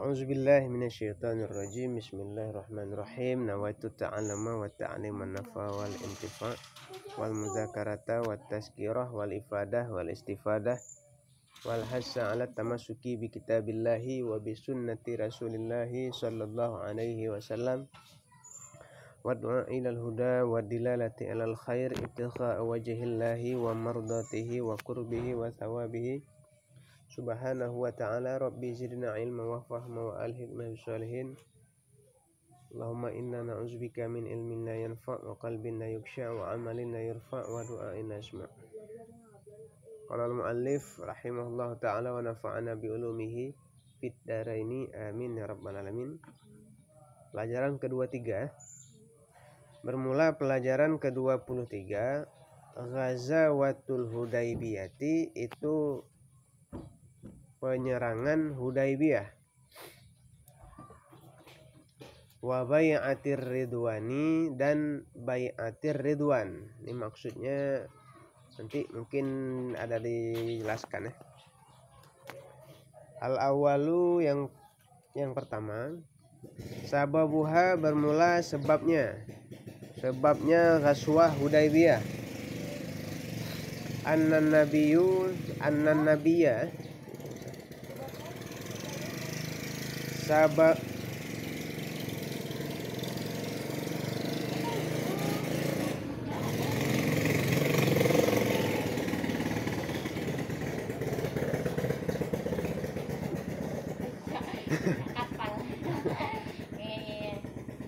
A'udzubillahi minasyaitonirrajim. Bismillahirrahmanirrahim. Nawaitu ta'allama wa ta'lima nafa wal intifa wal muzakarata wat tazkirah wal ifadah wal istifadah wal hassa 'ala tamassuki bi kitabillahi wa bi sunnati rasulillahi sallallahu alaihi wasallam wa du'a ilal huda wa dilalati 'alal khair ibtigha'a wajhillahi wa mardatihi wa qurbihi wa thawabihi subhanahu wa ta'ala. Rabbi zidna ilma wa fahma wa alhimna bisalihin. Allahumma inna na'udzubika min ilmin la yanfa' wa qalbin la yukhsha' wa amalin la yurfa' wa du'ain la yasma'. Qala al-muallif rahimahullahu ta'ala wa nafa'ana bi ulumihi fid dharaini amin ya rabbal alamin. Pelajaran ke-23. Bermula pelajaran ke-23, Ghazawatul Hudaybiyati, itu penyerangan Hudaybiyah. Wa bai'atir ridwani, dan bai'atir ridwan. Ini maksudnya nanti mungkin ada dijelaskan ya. Al-awwalu, yang pertama, sababuha, bermula sebabnya Ghazwah Hudaybiyah. Annan nabiyya sabab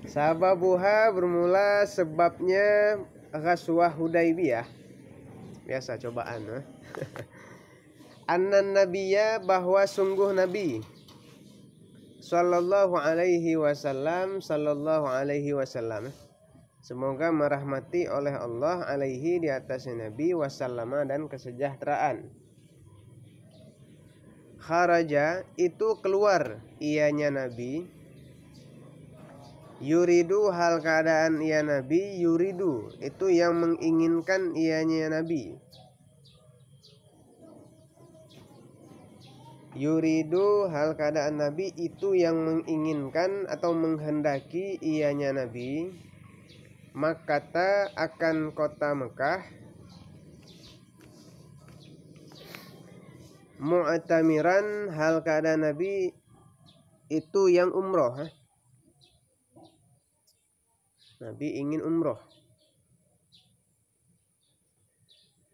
sababuha, bermula sebabnya Ghazwah Hudaybiyah. Biasa cobaan. Annan nabiyya, bahwa sungguh Nabi sallallahu alaihi wasallam, semoga merahmati oleh Allah, alaihi, di atas Nabi, wasallama, dan kesejahteraan. Kharaja, itu keluar ianya Nabi, yuridu, hal keadaan ia Nabi, yuridu, itu yang menginginkan ianya Nabi. Yuridu, hal keadaan Nabi, itu yang menginginkan atau menghendaki ianya Nabi, Makkata, akan kota Mekah, mu'tamiran, hal keadaan Nabi itu yang umroh. Nabi ingin umroh.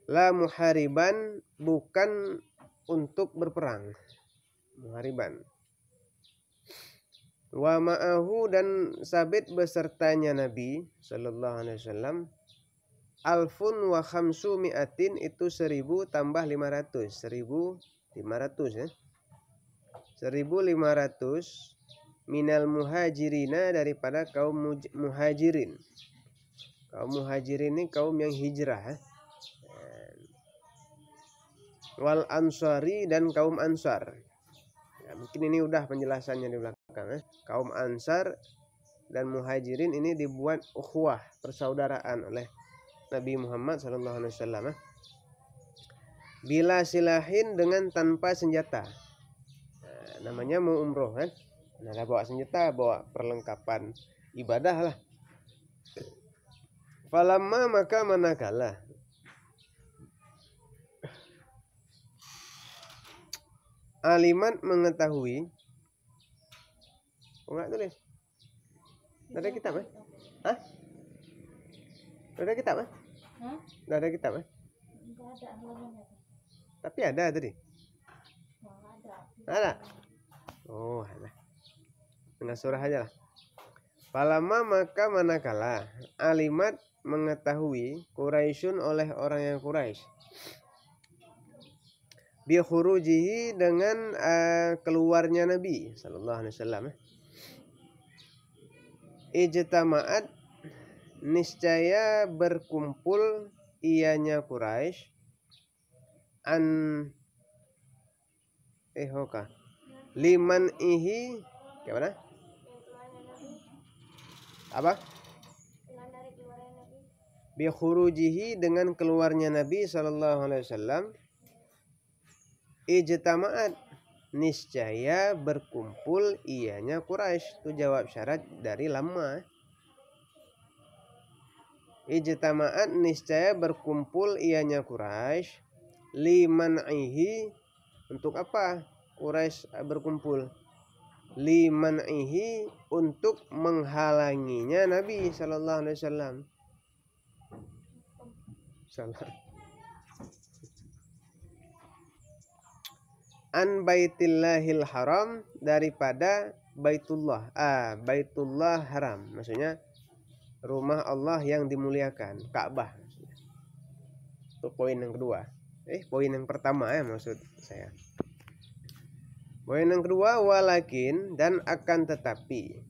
La muhariban, bukan untuk berperang. Muhariban. Wa ma'ahu, dan sabit besertanya Nabi sallallahu alaihi wasallam, alfun wa khamsu mi'atin, itu 1000 tambah 500. 1500 ya. 1500 minal muhajirina, daripada kaum muhajirin. Kaum muhajirin ini kaum yang hijrah. Wal ansari, dan kaum ansar. Ya, mungkin ini udah penjelasannya di belakang. Kaum ansar dan muhajirin ini dibuat ukhuwah, persaudaraan oleh Nabi Muhammad SAW. Bila silahin, dengan tanpa senjata. Nah, namanya mau umroh kan. Nah, bawa senjata, bawa perlengkapan ibadah lah. Falamma, maka manakala, alimat, mengetahui. Enggak tulis. Ada kitab kan? Hah? Ada kitab kan? Enggak ada kitab kan? Enggak ada halamannya. Tapi ada tadi. Ada. Oh, ada. Tengah surah aja lah. Falamma, maka manakala, alimat, mengetahui, Quraisyun, oleh orang yang Quraisy, bi khurujihi, dengan keluarnya Nabi sallallahu alaihi wasallam, ijtama'at, niscaya berkumpul ianya Quraisy, liman ihi, gimana? Apa? Bi khurujihi, dengan keluarnya Nabi sallallahu alaihi wasallam, ijtama'at, niscaya berkumpul ianya Quraisy. Itu jawab syarat dari lamma. Ijtama'at niscaya berkumpul ianya Quraisy liman'ihi. Untuk apa Quraisy berkumpul? Liman'ihi, untuk menghalanginya Nabi sallallahu alaihi wasallam. An baitillahil haram, daripada Baitullah. Baitullah haram, maksudnya rumah Allah yang dimuliakan, Ka'bah. Itu poin yang kedua. Poin yang pertama maksud saya. Poin yang kedua, walakin, dan akan tetapi,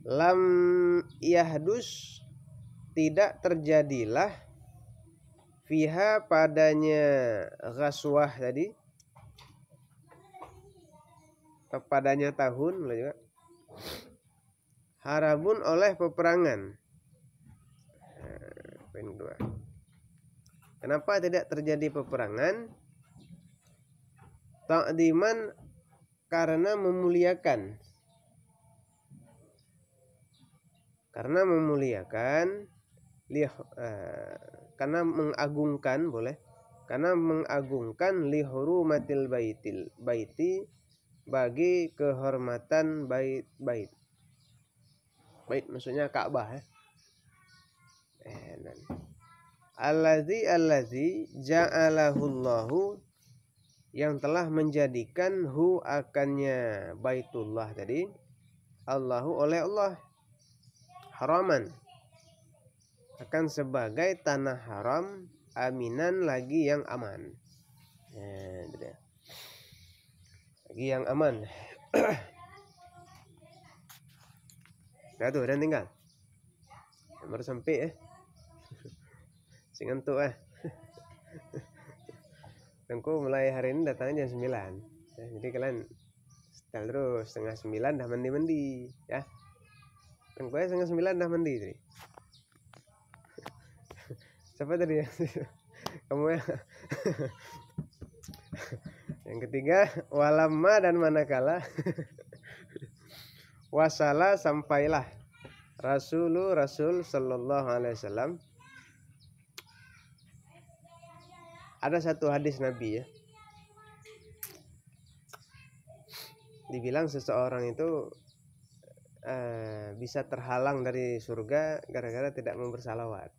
lam yahdus, tidak terjadilah, fiha, padanya ghaswah tadi, kepadanya tahun juga, harabun, oleh peperangan. Poin kedua. Kenapa tidak terjadi peperangan? Ta'diman, karena memuliakan. Karena memuliakan, karena mengagungkan, boleh. Karena mengagungkan lihurumatil baiti, bagi kehormatan bait. Bait maksudnya Ka'bah. Allazi ja'alahu Allahu, yang telah menjadikan hu, akannya Baitullah tadi, Allahu, oleh Allah, haraman, akan sebagai tanah haram, aminan, lagi yang aman. Lagi yang aman. Nah tuh, dan tinggal baru sampai sing ngantuk Tengku mulai hari ini datangnya jam 9. Jadi kalian setel terus, setengah 9 dah mandi ya. Tengku setengah 9 dah mandi tadi. Siapa tadi? Kamu ya. Yang ketiga, walamma, dan manakala wasala, sampailah, Rasul sallallahu alaihi wasallam. Ada satu hadis Nabi ya, dibilang seseorang itu bisa terhalang dari surga gara-gara tidak mau bersalawat.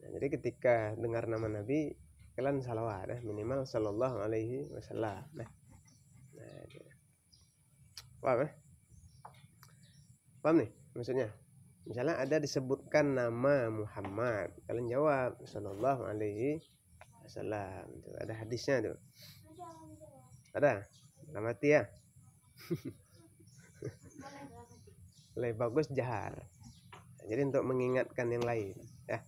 Jadi ketika dengar nama Nabi, kalian salawat minimal sallallahu alaihi wasallam. Paham nih maksudnya? Misalnya ada disebutkan nama Muhammad, kalian jawab sallallahu alaihi wasallam. Ada hadisnya tuh. Ada? Nggak mati ya? Lebih bagus jahar. Jadi untuk mengingatkan yang lain ya.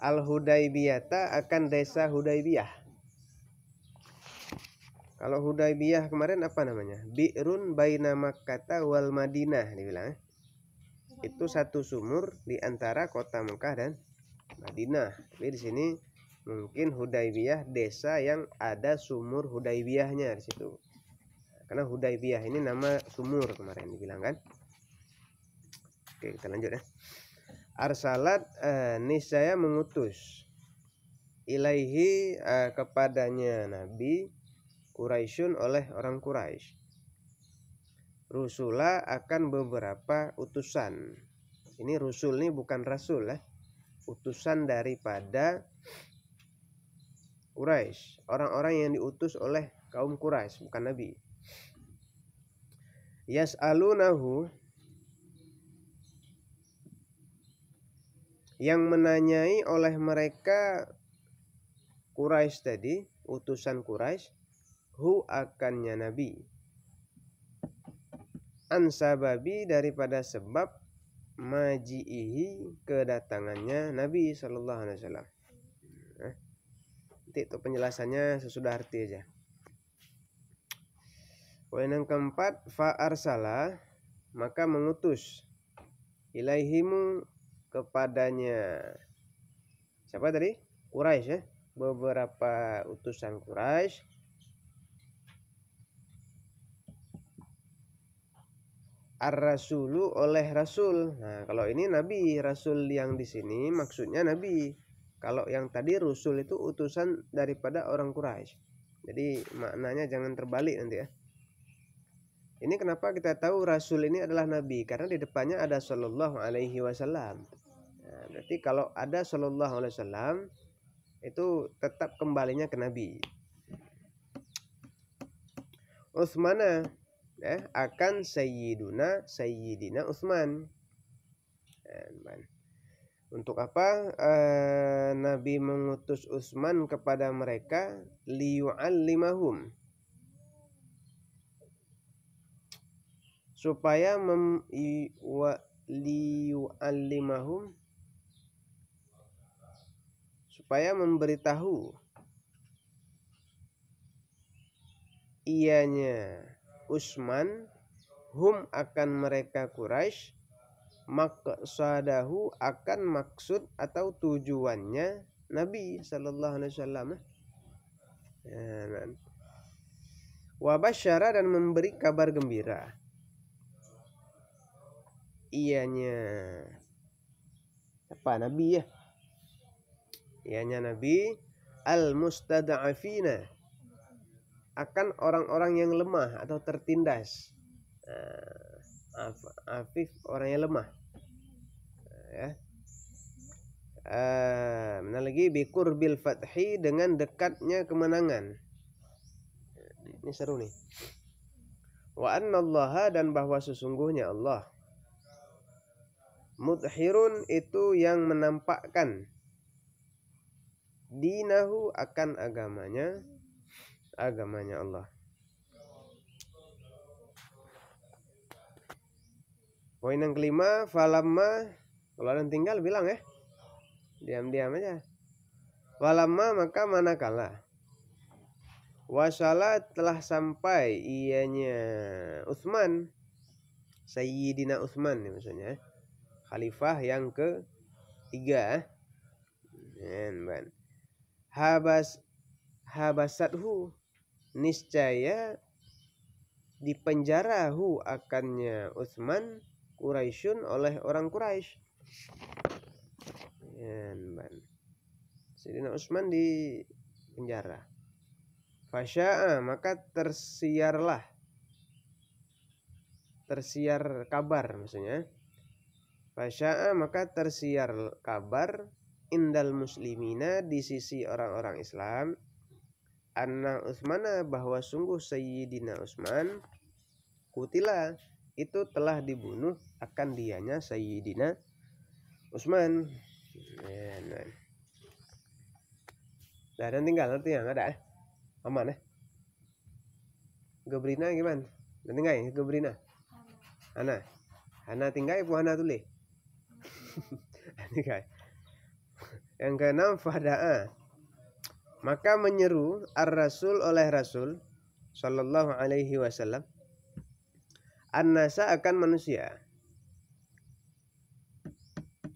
Al-Hudaybiyah, akan desa Hudaybiyah. Kalau Hudaybiyah kemarin apa namanya? Bi'run baina Makkah wal Madinah dibilang. Itu satu sumur di antara kota Mekah dan Madinah. Tapi di sini mungkin Hudaybiyah desa yang ada sumur Hudaybiyahnya di situ. Karena Hudaybiyah ini nama sumur kemarin dibilang kan. Oke, kita lanjut ya. Arsalat, niscaya mengutus, ilaihi, kepadanya Nabi, Quraisyun, oleh orang Quraisy, rusula, akan beberapa utusan. Ini rusul ini bukan rasul utusan daripada Quraisy, orang-orang yang diutus oleh kaum Quraisy, bukan Nabi. Yas'alunahu, yang menanyai oleh mereka Quraisy tadi, utusan Quraisy, hu, akannya Nabi, ansababi, daripada sebab maji'ihi, kedatangannya Nabi sallallahu alaihi wasallam. Nanti itu penjelasannya sesudah arti aja. Poin yang keempat, fa arsala, maka mengutus, ilaihimu, kepadanya siapa tadi? Quraisy ya, beberapa utusan Quraisy, ar-rasulu oleh rasul. Nah, kalau ini nabi, rasul yang di sini maksudnya nabi. Kalau yang tadi rasul itu utusan daripada orang Quraisy. Jadi maknanya jangan terbalik nanti ya. Ini kenapa kita tahu rasul ini adalah nabi? Karena di depannya ada sallallahu alaihi wasallam. Nah, berarti kalau ada sallallahu alaihi wasallam itu tetap kembalinya ke nabi. Utsmana akan sayyidina Utsman. Untuk apa Nabi mengutus Utsman kepada mereka liyu'allimahum, supaya memberitahu ianya Utsman hum akan mereka Quraisy, maqsadahu akan maksud atau tujuannya Nabi sallallahu alaihi wasallam. Wa basyara, dan memberi kabar gembira ianya apa Nabi ya? Ianya Nabi al-mustada'afina, akan orang-orang yang lemah atau tertindas. Afif, orang yang lemah. Ya. Mana lagi bikur bil fathi, dengan dekatnya kemenangan. Ini seru nih. Wa annallaha, dan bahwa sesungguhnya Allah mudhirun, itu yang menampakkan dinahu, akan agamanya Allah. Poin yang kelima, falamma, kalau ada yang tinggal bilang ya, diam-diam aja. Falamma, maka manakala wasala, telah sampai ianya Utsman, Sayyidina Utsman nih maksudnya, khalifah yang ketiga. Habasathu, niscaya dipenjarahu akannya Utsman, Quraisyun, oleh orang Quraisy. Sayyidina Utsman di penjara. Fasya'a, maka tersiar kabar maksudnya. Fasya'a, maka tersiar kabar indal muslimina, di sisi orang-orang Islam, anna Utsmana, bahwa sungguh Sayyidina Utsman, kutila, itu telah dibunuh akan dianya Sayyidina Utsman. Dan tinggal artinya ada aman Gebrina gimana? Dan tinggal Gebrina. Ana tinggal ibu Ana tulis. Yang keenam, fada'a, maka menyeru ar-rasul, oleh Rasul sallallahu alaihi wasallam, an-nasa, akan manusia.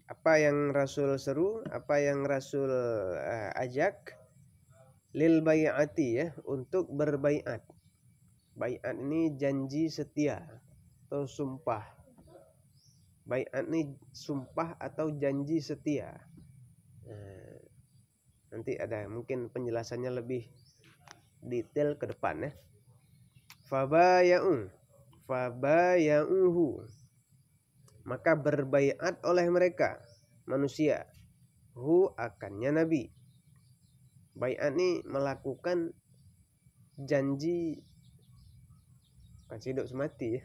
Apa yang Rasul seru, apa yang Rasul ajak, lil bai'ati, ya, untuk berbaiat. Baiat ini janji setia atau sumpah. Baiat ini sumpah atau janji setia. Nanti ada mungkin penjelasannya lebih detail ke depan ya. Fabaya'uhu, maka berbaiat oleh mereka manusia, hu, akannya Nabi. Baiat ini melakukan janji, kan hidup semati.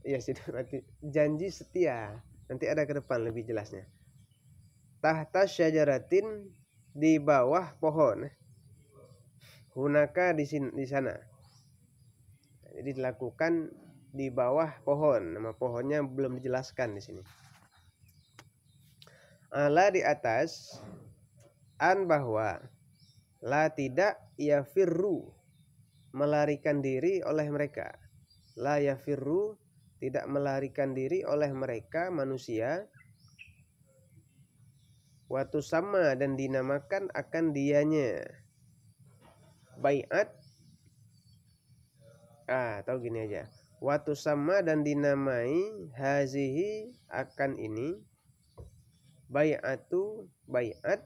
Ya, hidup mati, janji setia. Nanti ada ke depan lebih jelasnya. Tahta syajaratin, di bawah pohon. Hunaka, di sana. Jadi dilakukan di bawah pohon. Nama pohonnya belum dijelaskan di sini. Ala, di atas, an, bahwa, la, tidak, yafirru, melarikan diri oleh mereka. La yafirru, tidak melarikan diri oleh mereka manusia. Watu sama, dan dinamakan akan dianya baiat. Tahu gini aja. Watu sama dan dinamai hazihi akan ini bay'atu bay'at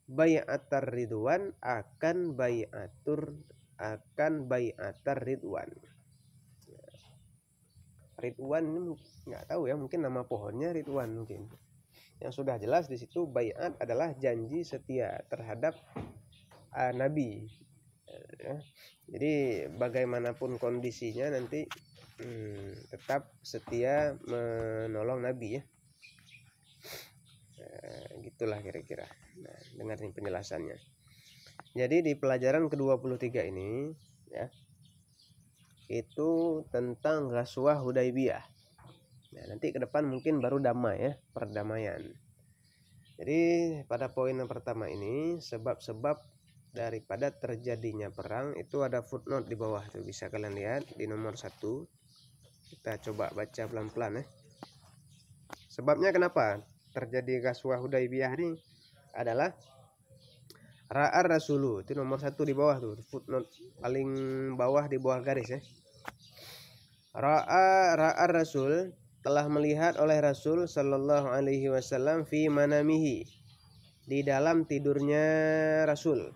bay'atar ridwan akan bay'atar ridwan. Ridwan ini nggak tahu ya, mungkin nama pohonnya Ridwan mungkin. Yang sudah jelas di situ bay'at adalah janji setia terhadap Nabi. Ya. Jadi bagaimanapun kondisinya nanti tetap setia menolong Nabi ya. Gitulah kira-kira. Nah, dengar nih penjelasannya. Jadi di pelajaran ke-23 ini ya, itu tentang Ghazwah Hudaybiyah. Nah, nanti ke depan mungkin baru damai ya, perdamaian. Jadi pada poin yang pertama ini sebab-sebab daripada terjadinya perang itu ada footnote di bawah tuh, bisa kalian lihat di nomor 1. Kita coba baca pelan-pelan ya. Sebabnya kenapa terjadi Ghazwah Hudaybiyah ini adalah Ra'ar Rasulu, itu nomor 1 di bawah tuh, footnote paling bawah di bawah garis ya. Ra'ar Rasul, telah melihat oleh Rasul sallallahu alaihi wasallam fi manamihi, di dalam tidurnya Rasul.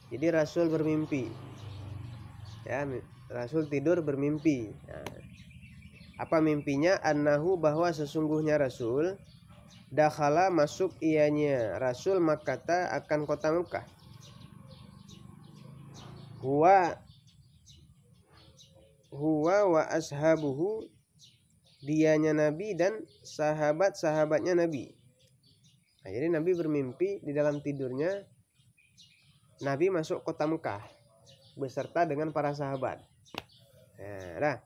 Jadi Rasul bermimpi. Ya, Rasul tidur bermimpi. Nah, apa mimpinya? Annahu, bahwa sesungguhnya Rasul dakhala, masuk ianya Rasul Makkah, akan kota Mekah. Huwa wa ashabuhu, dianya Nabi dan sahabat-sahabatnya Nabi. Nah, jadi Nabi bermimpi di dalam tidurnya Nabi masuk kota Mekah beserta dengan para sahabat. Nah,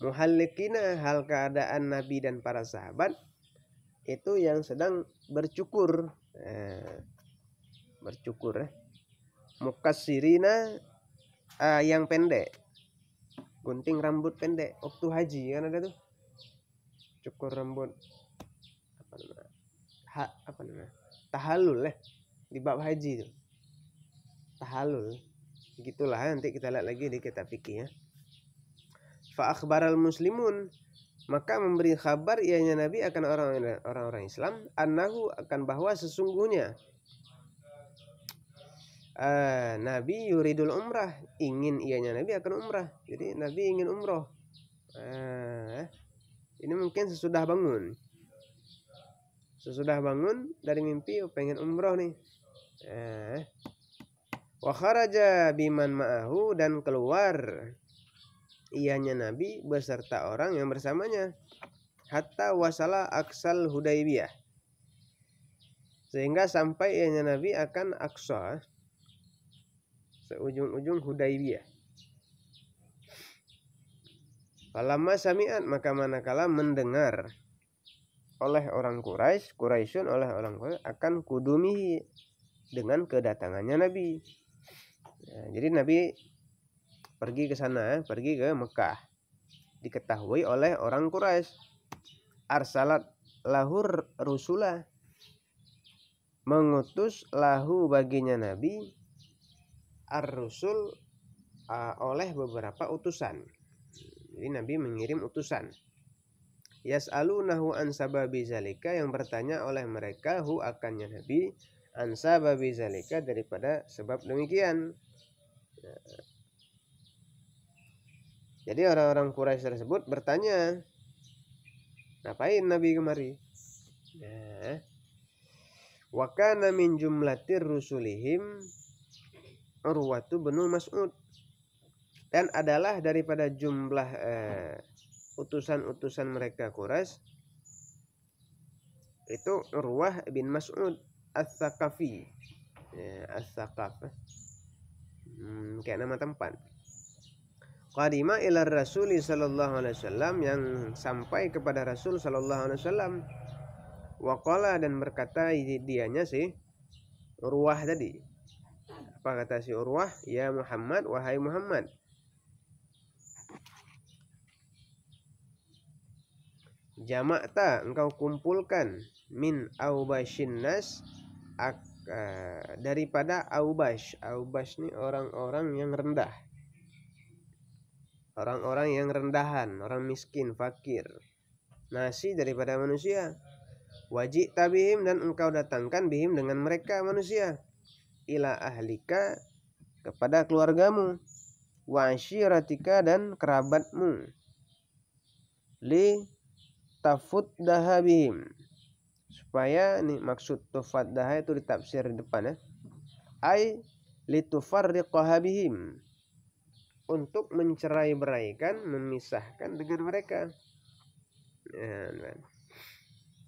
muhallikina, hal keadaan Nabi dan para sahabat itu yang sedang bercukur. Bercukur ya. Mukassirina, yang pendek, gunting rambut pendek. Waktu haji kan ada tuh cukur rambut, apa namanya, tahallul ya, di bab haji tuh tahallul. Gitulah, nanti kita lihat lagi di kitab fikih ya. Fa akhbaral muslimun, maka memberi kabar ianya Nabi akan orang-orang Islam, annahu, akan bahwa sesungguhnya Nabi yuridul umrah, ingin ianya Nabi akan umrah. Jadi Nabi ingin umroh. Ini mungkin sesudah bangun dari mimpi, pengen umroh nih. Wa kharaja biman ma'ahu, dan keluar ianya Nabi beserta orang yang bersamanya. Hatta wasala aksal Hudaybiyah, sehingga sampai ianya Nabi akan Aqsa, seujung-ujung Hudaybiyah. Falamma sami'at, maka manakala mendengar oleh orang Quraisyun oleh orang Quraisy akan kudumihi, dengan kedatangannya Nabi. Jadi Nabi pergi ke sana, pergi ke Mekah, diketahui oleh orang Quraisy. Arsalat lahur rusula, mengutus lahu baginya Nabi ar-rusul, oleh beberapa utusan. Jadi Nabi mengirim utusan. Yas'alunahu an sababi zalika, yang bertanya oleh mereka hu, akannya Nabi, an sababi zalika, daripada sebab demikian. Jadi orang-orang Quraisy tersebut bertanya, ngapain Nabi kemari? Wa kana min jumlatir rusulihim Urwatu bin Mas'ud, dan adalah daripada jumlah utusan-utusan mereka Quraisy itu Urwah bin Mas'ud As-Saqafi. As-Saqaf, kayak nama tempat. Qadima ila Rasul sallallahu alaihi wasallam, yang sampai kepada Rasul sallallahu alaihi wasallam. Wa qala, dan berkata dianya si Urwah tadi. Apa kata si Urwah? Ya Muhammad, wahai Muhammad, jama'ta, engkau kumpulkan, min aubashin nas, daripada Aubash. Aubash ini orang-orang yang rendah. orang-orang yang rendahan, orang miskin, fakir, nasi daripada manusia. Wajib tabihim, dan engkau datangkan bihim dengan mereka manusia, ila ahlika, kepada keluargamu, wa asyiratika, dan kerabatmu, li tafuddaha bihim, supaya nih maksud tufaddaha itu ditafsir di depan ya, ai litufarriqaha bihim, untuk mencerai-beraikan, memisahkan dengan mereka.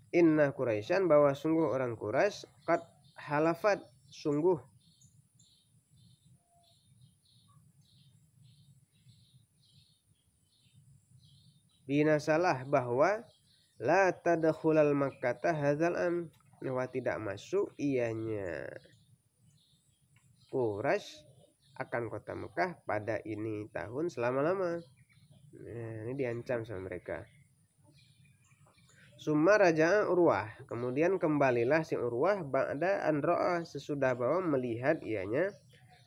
Inna Quraisyan, bahwa sungguh orang Quraisy, qad halafat, sungguh binasalah, bahwa la tadkhulal makkata hadzal am, bahwa tidak masuk ianya Quraisy akan kota Mekah pada ini tahun selama-lama. Ini diancam sama mereka. Summa raja'a Urwah, kemudian kembalilah si Urwah, ba'da an ra'a, sesudah bahwa melihat ianya,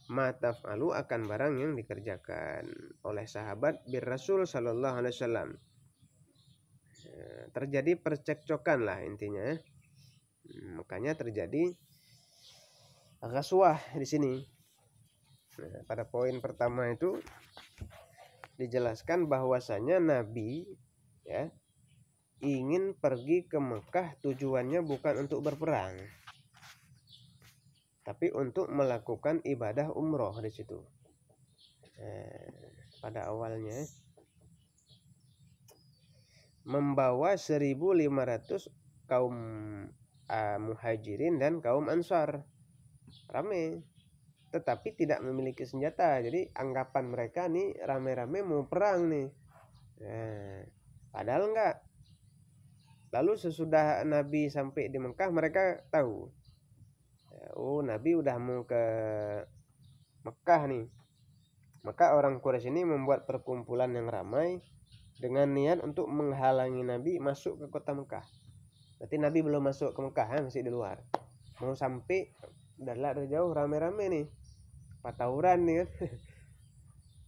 ma taf'alu, akan barang yang dikerjakan oleh sahabat bir Rasul sallallahu alaihi wasallam. Terjadi percekcokan lah intinya. Makanya terjadi ghazwah di sini. Pada poin pertama itu dijelaskan bahwasanya Nabi ya ingin pergi ke Mekah, tujuannya bukan untuk berperang, tapi untuk melakukan ibadah umroh di situ. Pada awalnya membawa 1.500 kaum muhajirin dan kaum ansar, rame, tetapi tidak memiliki senjata. Jadi anggapan mereka nih rame-rame mau perang nih. Padahal enggak. Lalu sesudah Nabi sampai di Mekah, mereka tahu, oh Nabi udah mau ke Mekah nih. Maka orang Quraisy ini membuat perkumpulan yang ramai dengan niat untuk menghalangi Nabi masuk ke kota Mekah. Berarti Nabi belum masuk ke Mekah, masih di luar. Mau sampai dari jauh rame-rame nih, patauran nih kan.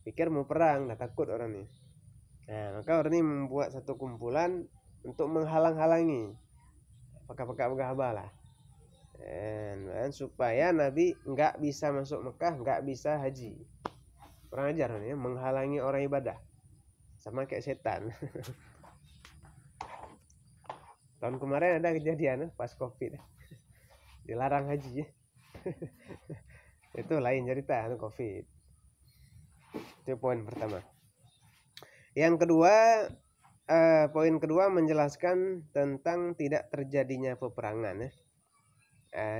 Pikir mau perang, dah takut orang nih. Maka orang ini membuat satu kumpulan untuk menghalang-halangi, pakai lah, supaya Nabi nggak bisa masuk Mekah, nggak bisa haji. Kurang ajar nih, menghalangi orang ibadah, sama kayak setan. Tahun kemarin ada kejadian pas COVID, dilarang haji. Itu lain cerita, itu COVID. Itu poin pertama. Yang kedua, poin kedua menjelaskan tentang tidak terjadinya peperangan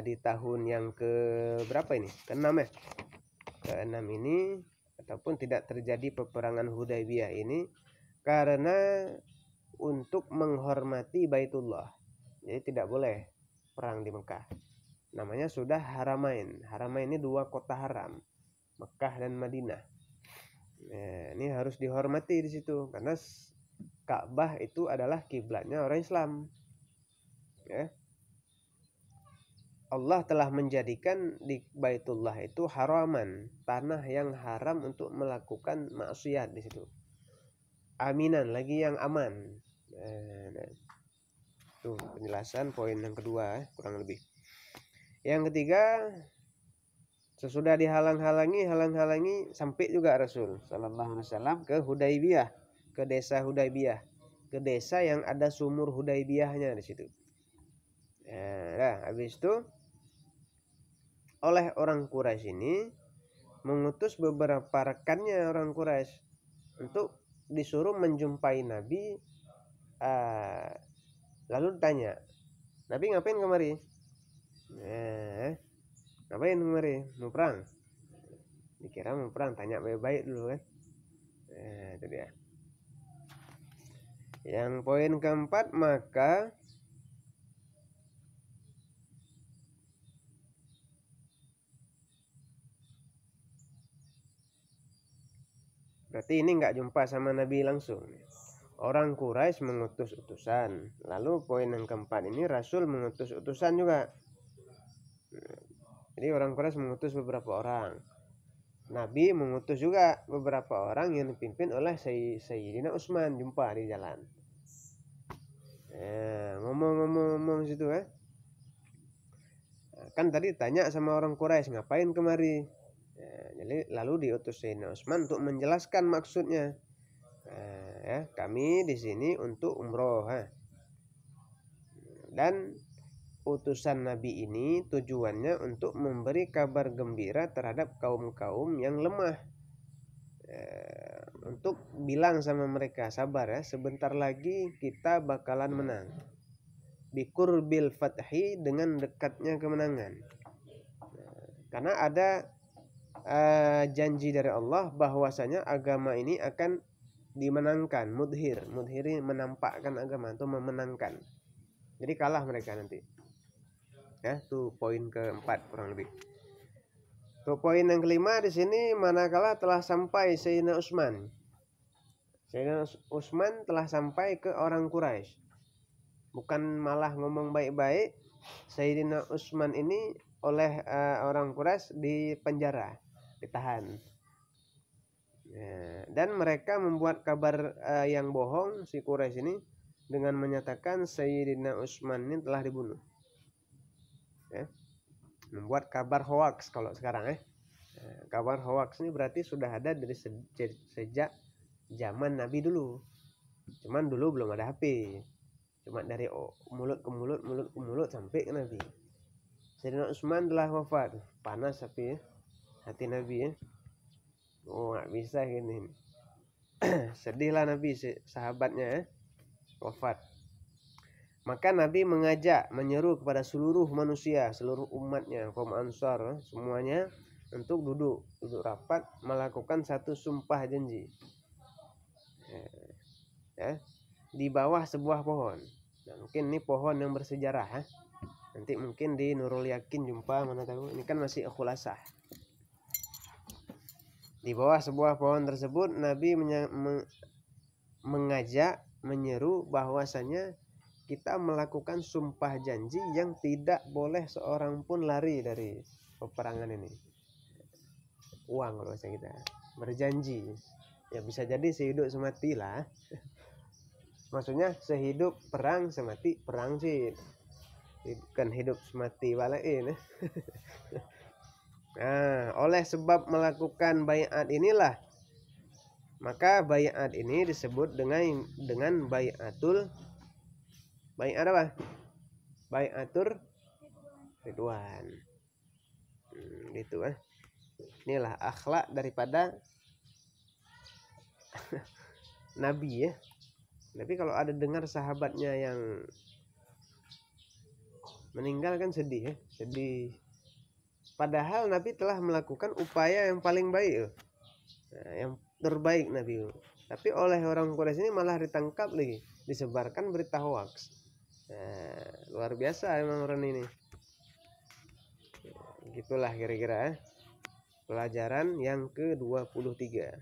di tahun yang ke berapa ini? Ke-6 ya. Ke-6 ini, ataupun tidak terjadi peperangan Hudaybiyah ini karena untuk menghormati Baitullah. Jadi tidak boleh perang di Mekah. Namanya sudah Haramain. Haramain ini 2 kota haram, Mekah dan Madinah. Ini harus dihormati di situ karena Ka'bah itu adalah kiblatnya orang Islam. Ya. Allah telah menjadikan di Baitullah itu haraman, tanah yang haram untuk melakukan maksiat di situ. Aminan, lagi yang aman. Itu penjelasan poin yang kedua, kurang lebih. Yang ketiga, sesudah dihalang-halangi sampai juga Rasul sallallahu alaihi wasallam ke Hudaybiyah, ke desa Hudaybiyah, ke desa yang ada sumur Hudaybiyahnya di situ. Habis itu oleh orang Quraisy ini mengutus beberapa rekannya orang Quraisy untuk disuruh menjumpai Nabi. Lalu ditanya, Nabi ngapain kemari? Ngapain kemari? Mau perang? Dikira mau perang, tanya baik-baik dulu kan. Itu dia. Yang poin keempat, maka berarti ini nggak jumpa sama Nabi langsung. Orang Quraisy mengutus utusan. Lalu poin yang keempat ini Rasul mengutus utusan juga. Jadi orang Quraisy mengutus beberapa orang. Nabi mengutus juga beberapa orang yang dipimpin oleh Sayyidina Utsman, jumpa di jalan. Ngomong-ngomong situ kan tadi tanya sama orang Quraisy, ngapain kemari? Jadi lalu diutus Sayyidina Utsman untuk menjelaskan maksudnya. Kami di sini untuk umroh. Dan utusan Nabi ini tujuannya untuk memberi kabar gembira terhadap kaum-kaum yang lemah. Untuk bilang sama mereka, sabar ya, sebentar lagi kita bakalan menang. Biqurbil fathi, dengan dekatnya kemenangan. Karena ada janji dari Allah bahwasanya agama ini akan dimenangkan. Mudhiri menampakkan agama atau memenangkan. Jadi kalah mereka nanti. Ya, tuh poin keempat kurang lebih. Tuh poin yang kelima di sini, manakala telah sampai Sayyidina Utsman. Sayyidina Utsman telah sampai ke orang Quraisy. Bukan malah ngomong baik-baik. Sayyidina Utsman ini oleh orang Quraisy di penjara, ditahan. Dan mereka membuat kabar yang bohong, si Quraisy ini, dengan menyatakan Sayyidina Utsman ini telah dibunuh. Membuat kabar hoax kalau sekarang. Kabar hoax ini berarti sudah ada dari sejak zaman Nabi dulu. Cuman dulu belum ada HP. Cuma dari mulut ke mulut sampai ke Nabi. Sayyidina Utsman telah wafat. Panas tapi hati Nabi. Nggak bisa gini. Sedihlah Nabi, sahabatnya wafat. Maka Nabi mengajak, menyeru kepada seluruh manusia, seluruh umatnya, kaum Ansar, semuanya untuk duduk rapat, melakukan satu sumpah janji. Di bawah sebuah pohon. Nah, mungkin ini pohon yang bersejarah. Nanti mungkin di Nurul Yakin jumpa, mana tahu. Ini kan masih khulasah. Di bawah sebuah pohon tersebut Nabi mengajak, menyeru bahwasanya kita melakukan sumpah janji yang tidak boleh seorang pun lari dari peperangan ini. Uang kalau bahasa kita, berjanji. Ya bisa jadi sehidup semati lah. Maksudnya sehidup perang semati perang sih. Bukan hidup semati walain. Nah, oleh sebab melakukan baiat inilah, maka baiat ini disebut dengan baiatul apa? Baiatur Ridwan. Gitu. Inilah akhlak daripada Nabi ya. Tapi kalau ada dengar sahabatnya yang meninggal kan sedih ya. Sedih. Padahal Nabi telah melakukan upaya yang paling baik. Yang terbaik Nabi. Tapi oleh orang Quraisy ini malah ditangkap lagi, disebarkan berita hoax. Luar biasa emang orang ini. Gitulah kira-kira pelajaran yang ke-23.